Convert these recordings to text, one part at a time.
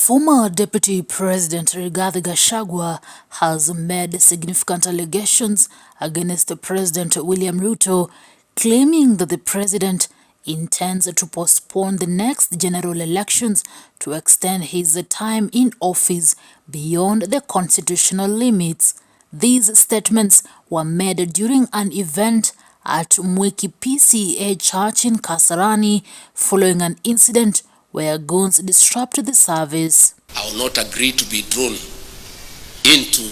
Former Deputy President Rigathi Gachagua has made significant allegations against President William Ruto, claiming that the president intends to postpone the next general elections to extend his time in office beyond the constitutional limits. These statements were made during an event at Mwiki PCA Church in Kasarani following an incident where goons disrupted the service. I will not agree to be drawn into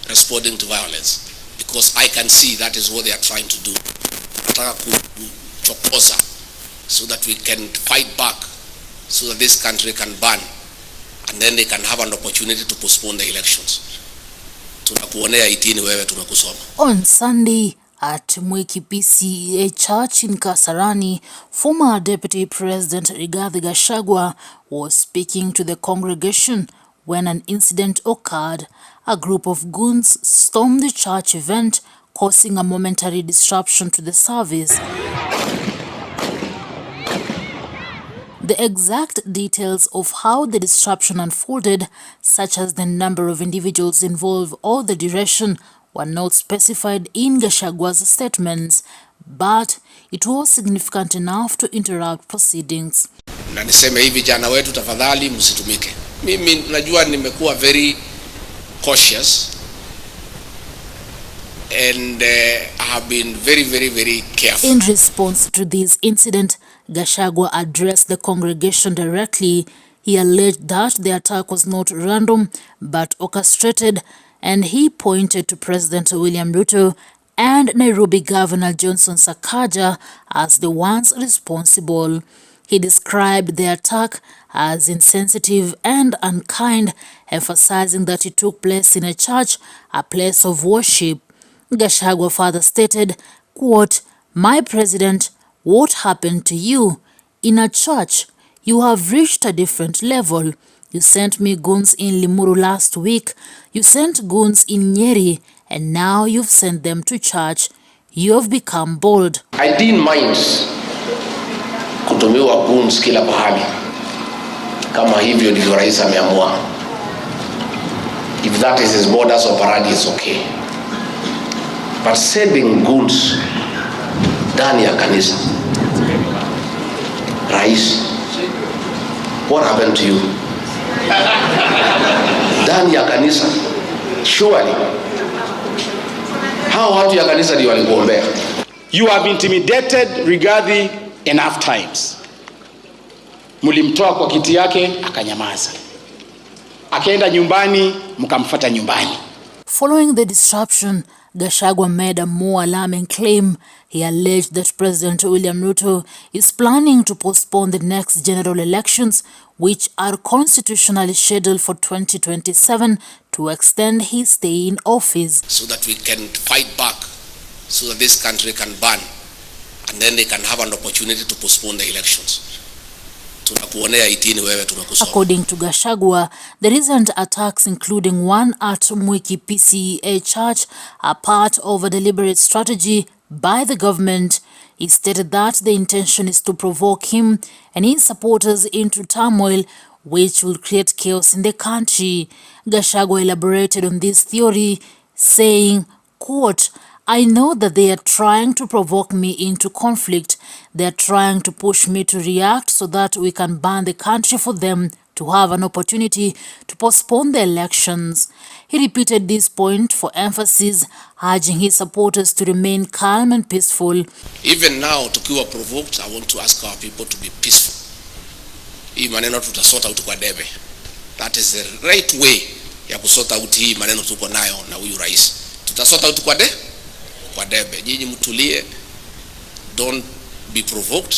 responding to violence because I can see that is what they are trying to do. Nataka kuchokoza so that we can fight back, so that this country can burn, and then they can have an opportunity to postpone the elections. Tunakuonea itini wewe tumekusoma. On Sunday, at Mwiki PCA Church in Kasarani, former Deputy President Rigathi Gachagua was speaking to the congregation when an incident occurred. A group of goons stormed the church event, causing a momentary disruption to the service. The exact details of how the disruption unfolded, such as the number of individuals involved or the duration, were not specified in Gachagua's statements, but it was significant enough to interrupt proceedings. Na niseme hivi, jana wetu tafadhali msitumike. Mimi najua nimekuwa very cautious and I have been very careful. In response to this incident, Gachagua addressed the congregation directly. He alleged that the attack was not random but orchestrated, and he pointed to President William Ruto and Nairobi Governor Johnson Sakaja as the ones responsible. He described the attack as insensitive and unkind, emphasizing that it took place in a church, a place of worship. Gachagua further stated, quote, "My president, what happened to you? In a church, you have reached a different level. You sent me goons in Limuru last week. You sent goons in Nyeri, and now you've sent them to church. You have become bold." I didn't mind kutumiwa goons kila pahali. Kama hivyo ndivyo rais ameamua. If that is his borders operandi, it's okay. But sending goons ndani ya kanisa, rais, what happened to you? Ndani ya kanisa, surely hao watu ya kanisa ndio walikuombea. You have intimidated Rigathi enough times. Mulimtoa kwa kiti yake akanyamaza, akaenda nyumbani, mkamfuata nyumbani. Following the disruption, Gachagua made a more alarming claim. He alleged that President William Ruto is planning to postpone the next general elections, which are constitutionally scheduled for 2027, to extend his stay in office. So that we can fight back, so that this country can burn, and then they can have an opportunity to postpone the elections. According to Gachagua, the recent attacks, including one at Mwiki PCA Church, are part of a deliberate strategy by the government. He stated that the intention is to provoke him and his supporters into turmoil, which will create chaos in the country. Gachagua elaborated on this theory, saying, quote, "I know that they are trying to provoke me into conflict. They are trying to push me to react so that we can ban the country for them to have an opportunity to postpone the elections." He repeated this point for emphasis, urging his supporters to remain calm and peaceful. Even now, tukiwa provoked, I want to ask our people to be peaceful. Hii maneno tutasota out kwa debe. That is the right way ya kusota out hii maneno tuko nayo na huyu rais. Tutasota out kwa debe. Nyinyi mtulie. Don't be provoked.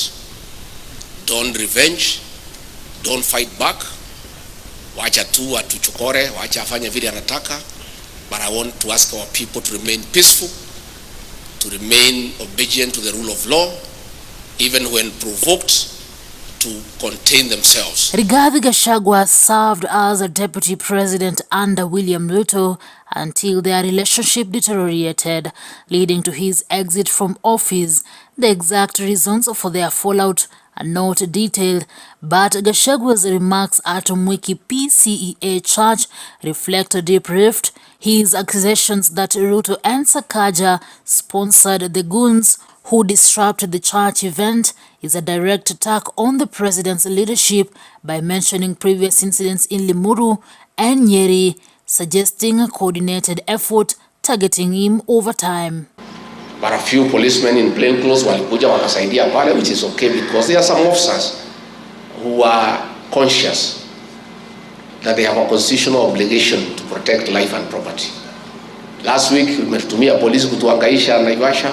Don't revenge. Don't fight back. Wacha tu atuchokore, wacha afanye vile anataka. But I want to ask our people to remain peaceful, to remain obedient to the rule of law, even when provoked, to contain themselves. Rigathi Gachagua served as a deputy president under William Ruto until their relationship deteriorated, leading to his exit from office. The exact reasons for their fallout are not detailed, but Gachagua's remarks at Mwiki PCEA Church reflect a deep rift. His accusations that Ruto and Sakaja sponsored the goons who disrupted the church event is a direct attack on the president's leadership by mentioning previous incidents in Limuru and Nyeri, suggesting a coordinated effort targeting him over time. But a few policemen in plain clothes walikuja wakasaidia pale, which is okay because there are some officers who are conscious that they have a constitutional obligation to protect life and property. Last week tumetumia polisi kutuhangaisha Naivasha,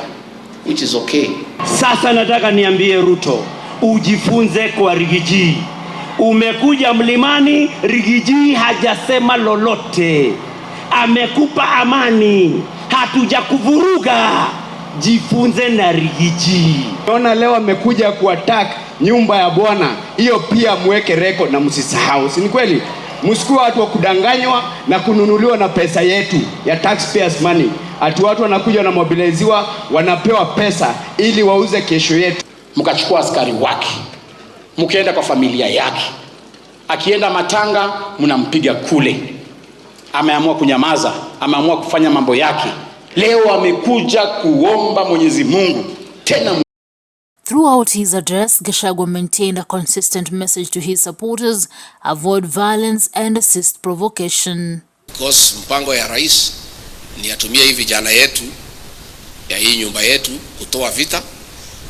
which is okay. Sasa nataka niambie Ruto, ujifunze kwa Rigiji. Umekuja mlimani, Rigiji hajasema lolote. Amekupa amani, hatujakuvuruga. Jifunze na Rigiji. Naona leo amekuja kuattack nyumba ya Bwana. Hiyo pia mweke record na msisahau. Si ni kweli? Msikuwa watu wa kudanganywa na kununuliwa na pesa yetu ya taxpayers money. Ati watu wanakuja na mobiliziwa, wanapewa pesa ili wauze kesho yetu. Mkachukua askari wake, mkaenda kwa familia yake. Akienda matanga mnampiga kule. Ameamua kunyamaza, ameamua kufanya mambo yake. Leo amekuja kuomba Mwenyezi Mungu tena. Throughout his address, Gachagua maintained a consistent message to his supporters: avoid violence and resist provocation. Because mpango ya rais ni atumie hivi vijana yetu ya hii nyumba yetu kutoa vita,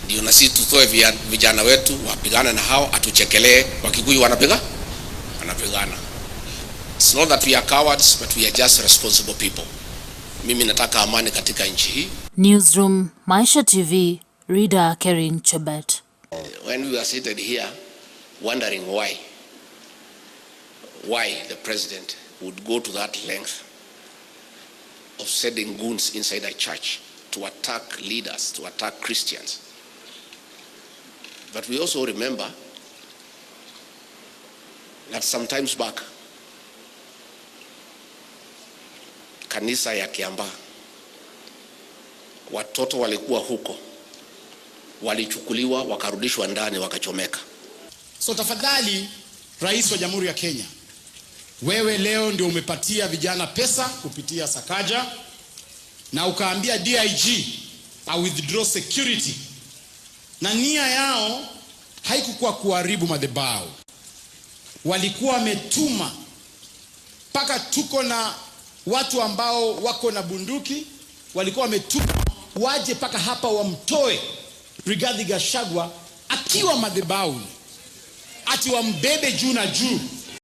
ndio na sisi tutoe vijana wetu wapigana na hao, atuchekelee Wakikuyu wanapigana. It's not that we are cowards, but we are just responsible people. Mimi nataka amani katika nchi hii. Newsroom, Maisha TV, Reader Kering Chebet. When we were seated here wondering why the president would go to that length of sending goons inside a church to attack leaders, to attack Christians. But we also remember that sometimes back, kanisa ya Kiambaa, watoto walikuwa huko, walichukuliwa wakarudishwa ndani wakachomeka. So tafadhali, Rais wa Jamhuri ya Kenya, wewe leo ndio umepatia vijana pesa kupitia Sakaja na ukaambia DIG I withdraw security, na nia yao haikukuwa kuharibu madhabahu. Walikuwa wametuma paka tuko na watu ambao wako na bunduki, walikuwa wametuma waje paka hapa wamtoe Rigathi Gachagua akiwa madhabahu, ati wambebe juu na juu